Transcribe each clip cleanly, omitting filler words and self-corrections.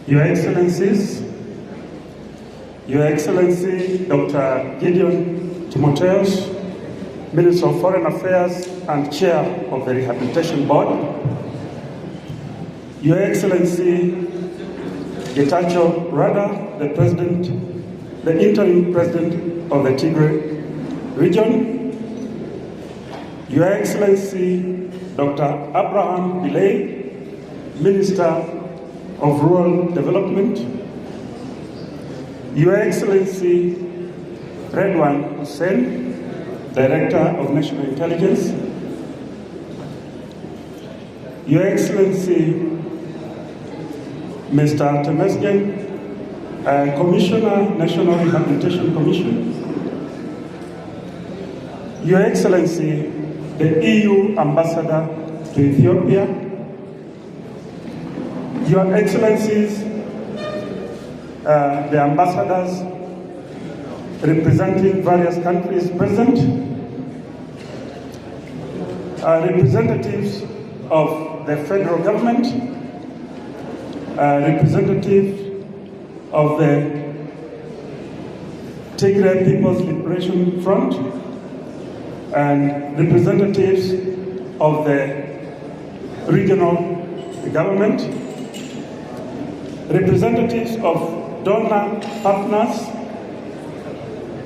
Your Excellencies, Your Excellency Dr. Gideon Timotheus, Minister of Foreign Affairs and Chair of the Rehabilitation Board, Your Excellency Getachew Rada, the Interim President of the Tigray region, Your Excellency Dr. Abraham Bilay, Minister of Rural Development, Your Excellency Redwan Hussein, Director of National Intelligence, Your Excellency Mr. Temesgen, Commissioner, National Rehabilitation Commission, Your Excellency, the EU Ambassador to Ethiopia, Your Excellencies, the ambassadors representing various countries present, representatives of the federal government, representatives of the Tigray People's Liberation Front, and representatives of the regional government, representatives of donor partners,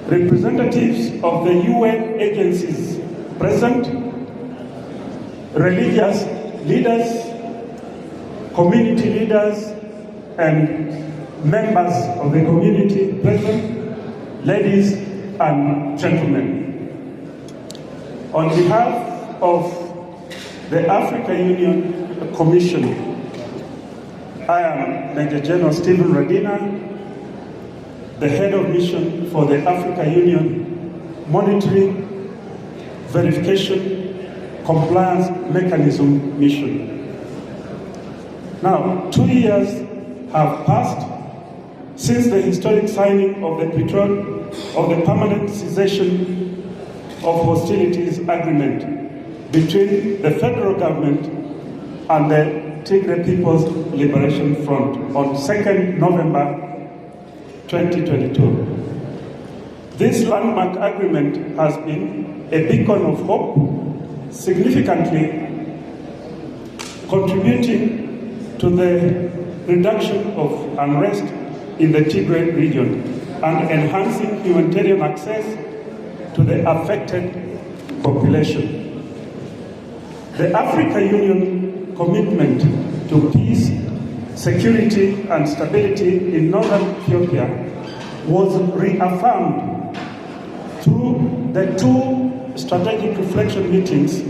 representatives of the UN agencies present, religious leaders, community leaders, and members of the community present, ladies and gentlemen. On behalf of the Africa Union Commission, I am Major General Stephen Radina, the head of mission for the Africa Union Monitoring, Verification, Compliance Mechanism Mission. Now, 2 years have passed since the historic signing of the permanent cessation of hostilities agreement between the federal government and the Tigray People's Liberation Front on 2nd November 2022. This landmark agreement has been a beacon of hope, significantly contributing to the reduction of unrest in the Tigray region and enhancing humanitarian access to the affected population. The Africa Union commitment to peace, security, and stability in northern Ethiopia was reaffirmed through the 2 strategic reflection meetings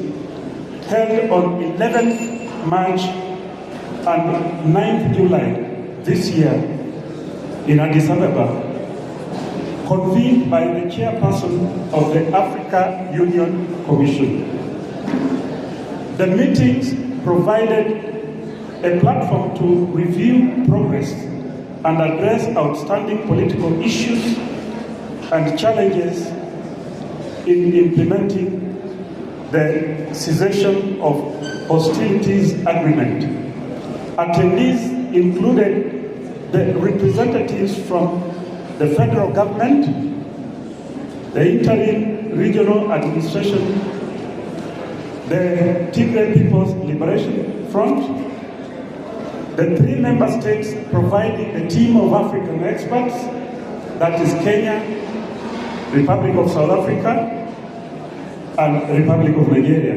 held on 11th March and 9th July this year in Addis Ababa, convened by the chairperson of the Africa Union Commission. The meetings provided a platform to review progress and address outstanding political issues and challenges in implementing the cessation of hostilities agreement. Attendees included the representatives from the federal government, the interim regional administration, the Tigray People's Liberation Front, the 3 member states providing a team of African experts, that is Kenya, Republic of South Africa, and Republic of Nigeria.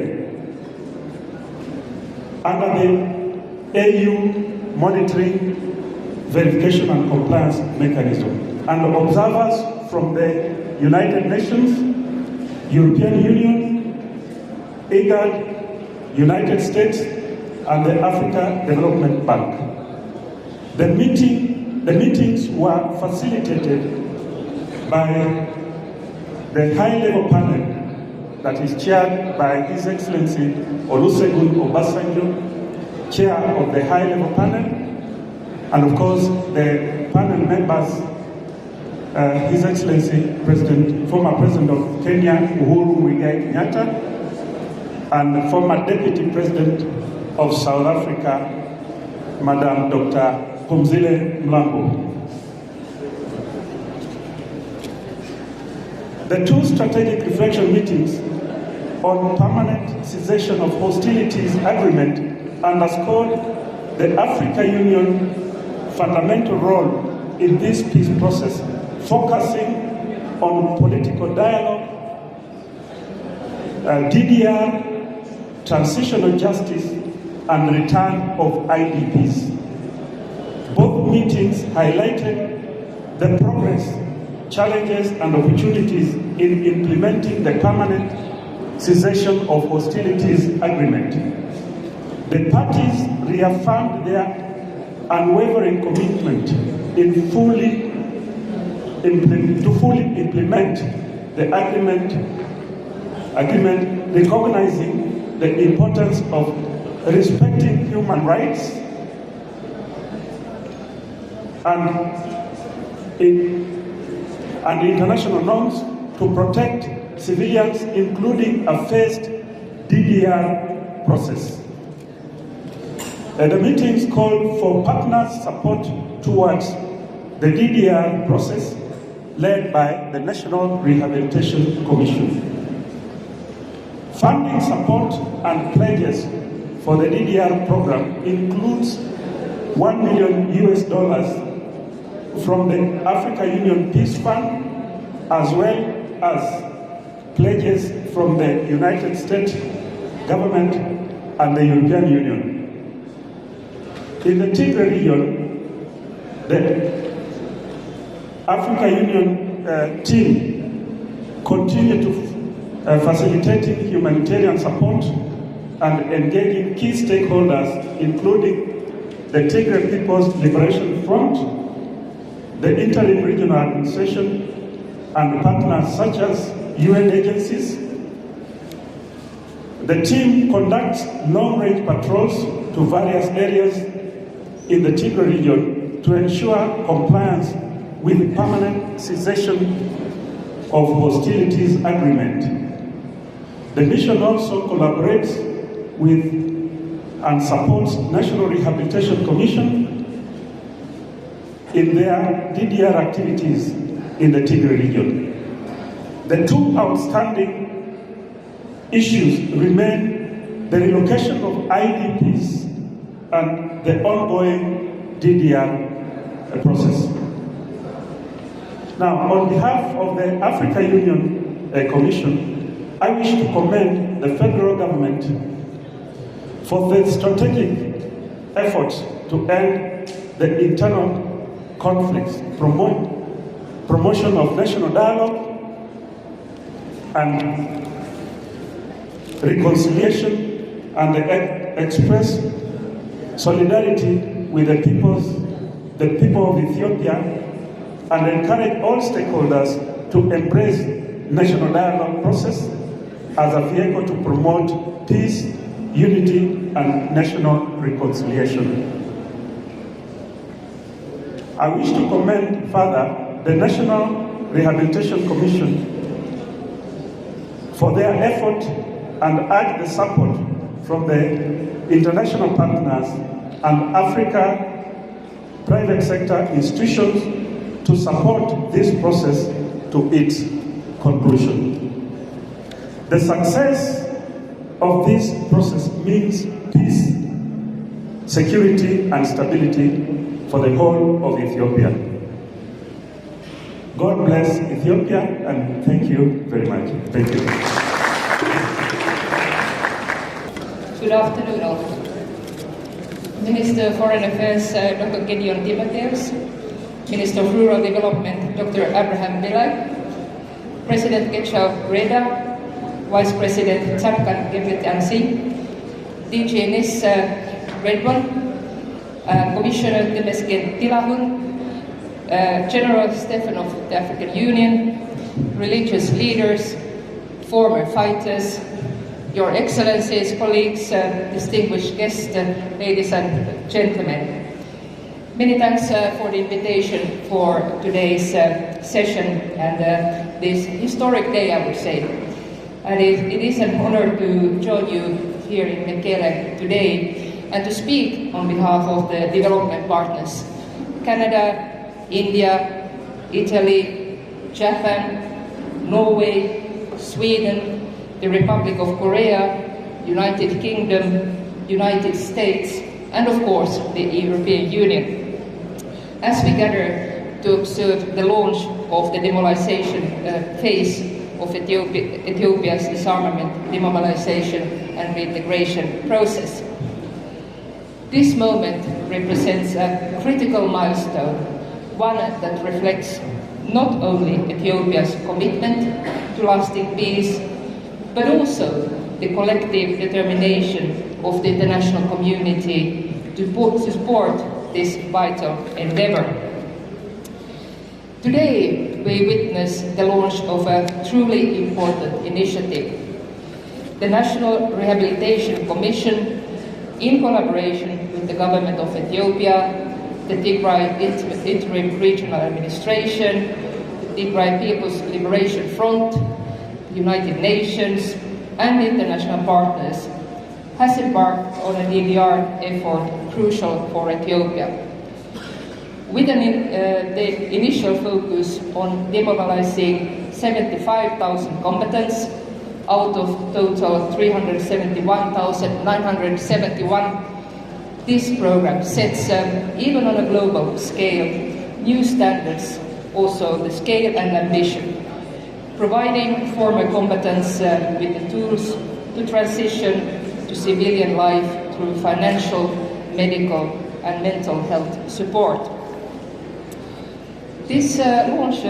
Under the AU Monitoring, Verification and Compliance Mechanism, and observers from the United Nations, European Union, IGAD, United States, and the Africa Development Bank. The meetings were facilitated by the high-level panel that is chaired by His Excellency Olusegun Obasanjo, chair of the high-level panel, and of course the panel members, His Excellency former President of Kenya, Uhuru Muigai Kenyatta, and former Deputy President of South Africa, Madam Dr. Pumzile Mlambo. The two strategic reflection meetings on permanent cessation of hostilities agreement underscored the African Union fundamental role in this peace process, focusing on political dialogue, DDR, transitional justice, and return of IDPs. Both meetings highlighted the progress, challenges, and opportunities in implementing the permanent cessation of hostilities agreement. The parties reaffirmed their unwavering commitment in fully implement the agreement, recognizing the importance of respecting human rights and international norms to protect civilians, including a phased DDR process. The meetings called for partners' support towards the DDR process led by the National Rehabilitation Commission. Funding support and pledges for the DDR program includes $1 million from the African Union Peace Fund, as well as pledges from the United States government and the European Union. In the Tigray region, the African Union team continued to facilitating humanitarian support and engaging key stakeholders, including the Tigray People's Liberation Front, the interim regional administration, and partners such as UN agencies. The team conducts long-range patrols to various areas in the Tigray region to ensure compliance with the permanent cessation of hostilities agreement. The mission also collaborates with and supports National Rehabilitation Commission in their DDR activities in the Tigray region. The two outstanding issues remain the relocation of IDPs and the ongoing DDR process. Now, on behalf of the African Union Commission, I wish to commend the federal government for the strategic efforts to end the internal conflicts, promotion of national dialogue and reconciliation, and express solidarity with the people of Ethiopia, and encourage all stakeholders to embrace national dialogue process as a vehicle to promote peace, unity, and national reconciliation. I wish to commend further the National Rehabilitation Commission for their effort and urge the support from the international partners and Africa private sector institutions to support this process to its conclusion. The success of this process means peace, security, and stability for the whole of Ethiopia. God bless Ethiopia, and thank you very much. Thank you. Good afternoon, all. Minister of Foreign Affairs, Dr. Gideon Timotheus, Minister of Rural Development, Dr. Abraham Pillai, President Getachew Reda, Vice President Tzadkan Gebretansi, DG NIS Redwan, Commissioner Temesgen Tilahun, General Stefan of the African Union, religious leaders, former fighters, Your Excellencies, colleagues, distinguished guests, ladies and gentlemen. Many thanks for the invitation for today's session and this historic day, I would say. And it is an honor to join you here in Mekele today and to speak on behalf of the development partners Canada, India, Italy, Japan, Norway, Sweden, the Republic of Korea, United Kingdom, United States, and of course the European Union, as we gather to observe the launch of the demobilization phase of Ethiopia's disarmament, demobilization and reintegration process. This moment represents a critical milestone, one that reflects not only Ethiopia's commitment to lasting peace, but also the collective determination of the international community to support this vital endeavor. Today, we witness the launch of a truly important initiative. The National Rehabilitation Commission, in collaboration with the government of Ethiopia, the Tigray Interim Regional Administration, the Tigray People's Liberation Front, the United Nations, and international partners, has embarked on a DDR effort crucial for Ethiopia. With the initial focus on demobilizing 75,000 combatants out of total 371,971, this program sets, even on a global scale, new standards, also the scale and ambition, providing former combatants with the tools to transition to civilian life through financial, medical, and mental health support. This launch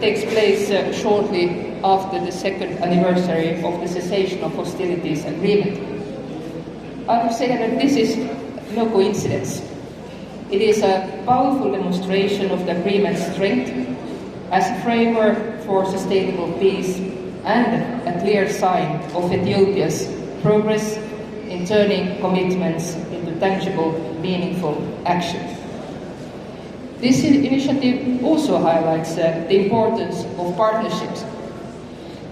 takes place shortly after the second anniversary of the cessation of hostilities agreement. I would say that this is no coincidence. It is a powerful demonstration of the agreement's strength as a framework for sustainable peace and a clear sign of Ethiopia's progress in turning commitments into tangible, meaningful action. This initiative also highlights the importance of partnerships.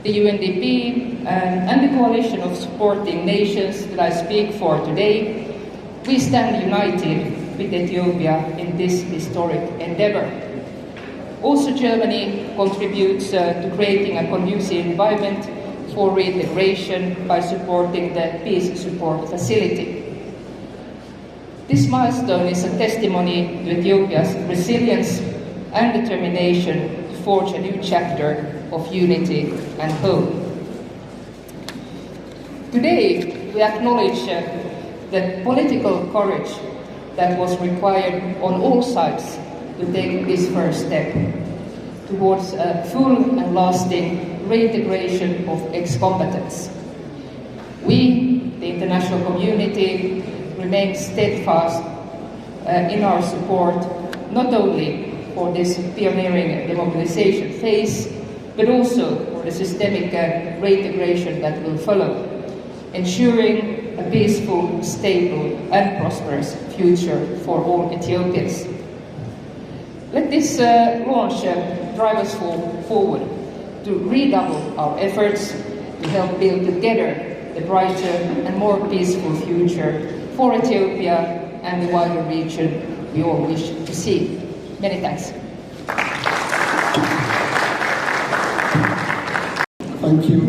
The UNDP and the coalition of supporting nations that I speak for today, we stand united with Ethiopia in this historic endeavor. Also, Germany contributes to creating a conducive environment for reintegration by supporting the Peace Support Facility. This milestone is a testimony to Ethiopia's resilience and determination to forge a new chapter of unity and hope. Today, we acknowledge the political courage that was required on all sides to take this first step towards a full and lasting reintegration of ex-combatants. We, the international community, remain steadfast in our support, not only for this pioneering demobilization phase, but also for the systemic reintegration that will follow, ensuring a peaceful, stable, and prosperous future for all Ethiopians. Let this launch drive us forward to redouble our efforts to help build together a brighter and more peaceful future for Ethiopia and the wider region we all wish to see. Many thanks. Thank you.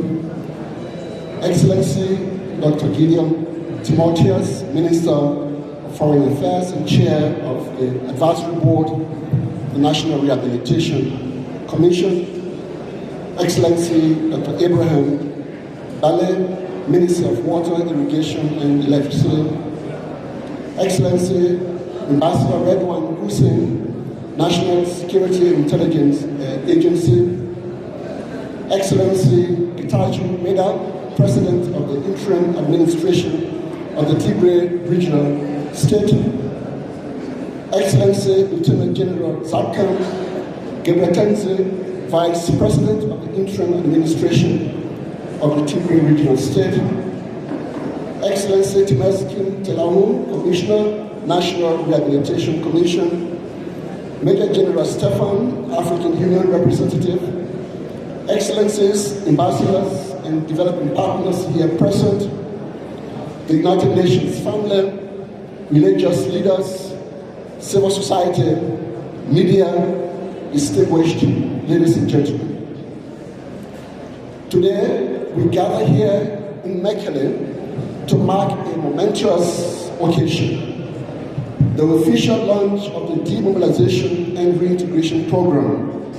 Excellency Dr. Gideon Timotheus, Minister of Foreign Affairs and Chair of the Advisory Board of the National Rehabilitation Commission, Excellency Dr. Abraham Bale, Minister of Water, Irrigation and Electricity, Excellency Ambassador Redwan Hussein, National Security and Intelligence Agency, Excellency Tigray Media, President of the Interim Administration of the Tigray Regional State, Excellency Lieutenant General Zakkan Gebretenze, Vice President of the Interim Administration of the Tigray Regional State, Excellency Timeskin Telahu, Commissioner, National Rehabilitation Commission, Major General Stefan, African Union Representative, Excellencies, Ambassadors, and development partners here present, the United Nations family, religious leaders, civil society, media, distinguished ladies and gentlemen. Today, we gather here in Mekelle to mark a momentous occasion, the official launch of the demobilization and reintegration program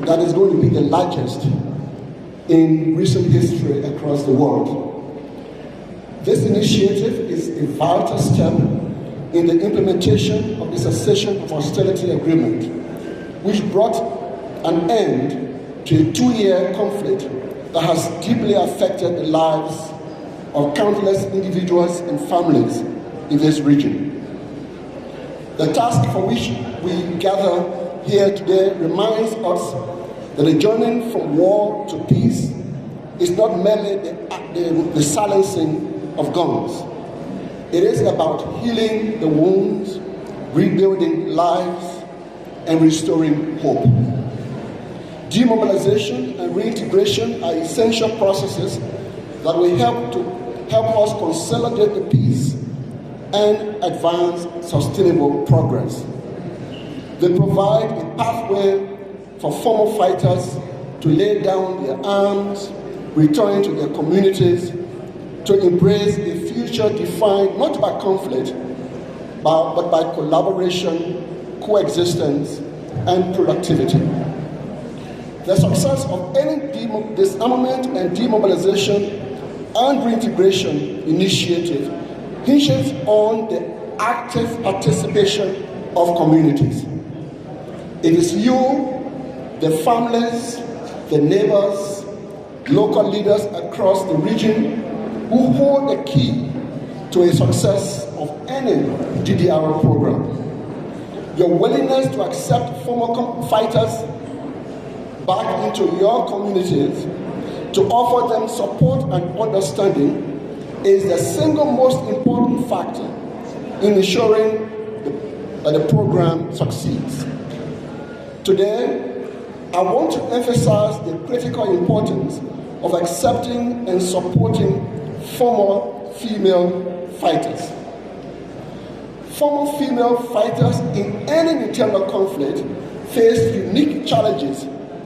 that is going to be the largest in recent history across the world. This initiative is a vital step in the implementation of the cessation of hostility agreement, which brought an end to a 2-year conflict that has deeply affected the lives of countless individuals and families in this region. The task for which we gather here today reminds us that the journey from war to peace is not merely the silencing of guns. It is about healing the wounds, rebuilding lives, and restoring hope. Demobilization and reintegration are essential processes that will help us consolidate the peace and advance sustainable progress. They provide a pathway for former fighters to lay down their arms, return to their communities, to embrace a future defined not by conflict, but by collaboration, coexistence, and productivity. The success of any disarmament and demobilization and reintegration initiative hinges on the active participation of communities. It is you, the families, the neighbors, local leaders across the region who hold the key to a success of any DDR program. Your willingness to accept former fighters back into your communities, to offer them support and understanding, is the single most important factor in ensuring that the program succeeds. Today, I want to emphasize the critical importance of accepting and supporting former female fighters. Former female fighters in any internal conflict face unique challenges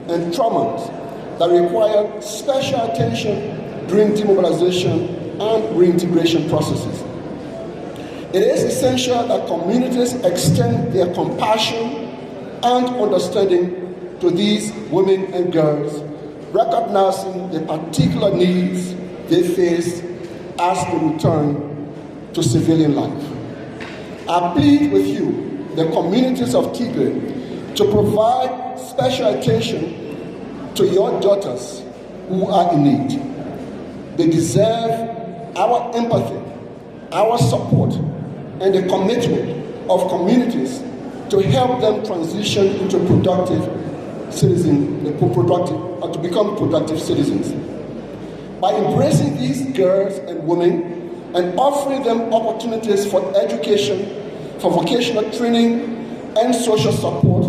and traumas that require special attention during demobilization and reintegration processes. It is essential that communities extend their compassion and understanding to these women and girls, recognizing the particular needs they face as they return to civilian life. I plead with you, the communities of Tigray, to provide special attention to your daughters who are in need. They deserve our empathy, our support, and the commitment of communities to help them transition into productive citizens, to become productive citizens. By embracing these girls and women and offering them opportunities for education, for vocational training, and social support,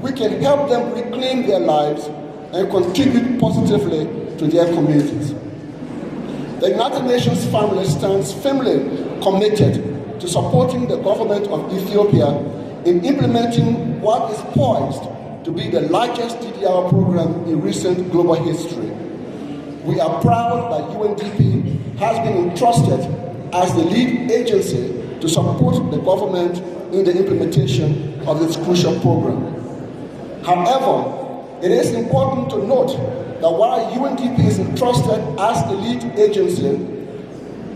we can help them reclaim their lives and contribute positively to their communities. The United Nations family stands firmly committed to supporting the government of Ethiopia in implementing what is poised to be the largest DDR program in recent global history. We are proud that UNDP has been entrusted as the lead agency to support the government in the implementation of this crucial program. However, it is important to note that while UNDP is entrusted as the lead agency,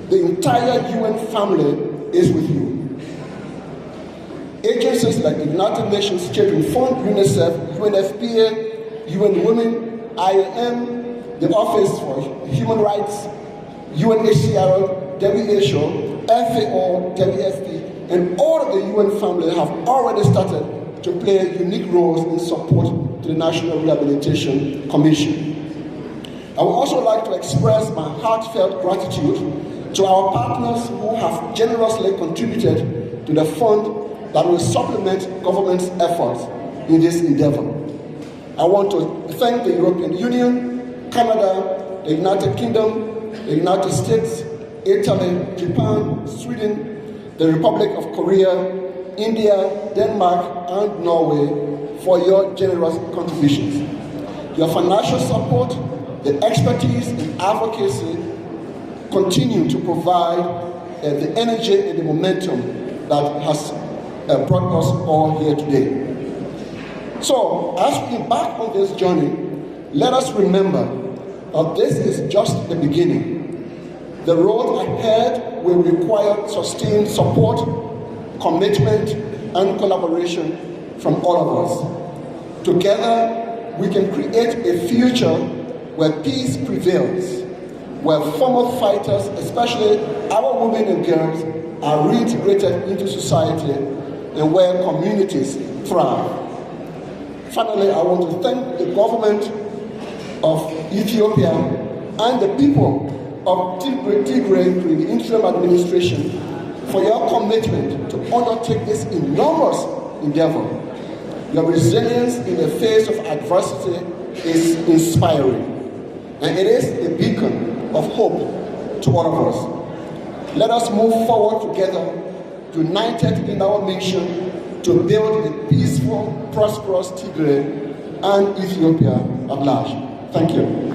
the entire UN family is with you. Agencies like the United Nations Children Fund, UNICEF, UNFPA, UN Women, IAM, the Office for Human Rights, UNHCR, WHO, FAO, WFP, and all of the UN family have already started to play unique roles in support to the National Rehabilitation Commission. I would also like to express my heartfelt gratitude to our partners who have generously contributed to the fund that will supplement government's efforts in this endeavor. I want to thank the European Union, Canada, the United Kingdom, the United States, Italy, Japan, Sweden, the Republic of Korea, India, Denmark, and Norway for your generous contributions. Your financial support, the expertise and advocacy continue to provide the energy and the momentum that has brought us all here today. So, as we embark on this journey, let us remember that this is just the beginning. The road ahead will require sustained support, commitment, and collaboration from all of us. Together, we can create a future where peace prevails, where former fighters, especially our women and girls, are reintegrated into society, and where communities thrive. Finally, I want to thank the government of Ethiopia and the people of Tigray, the interim administration, for your commitment to undertake this enormous endeavor. Your resilience in the face of adversity is inspiring, and it is a beacon of hope to all of us. Let us move forward together, united in our mission to build a peaceful, prosperous Tigray and Ethiopia at large. Thank you.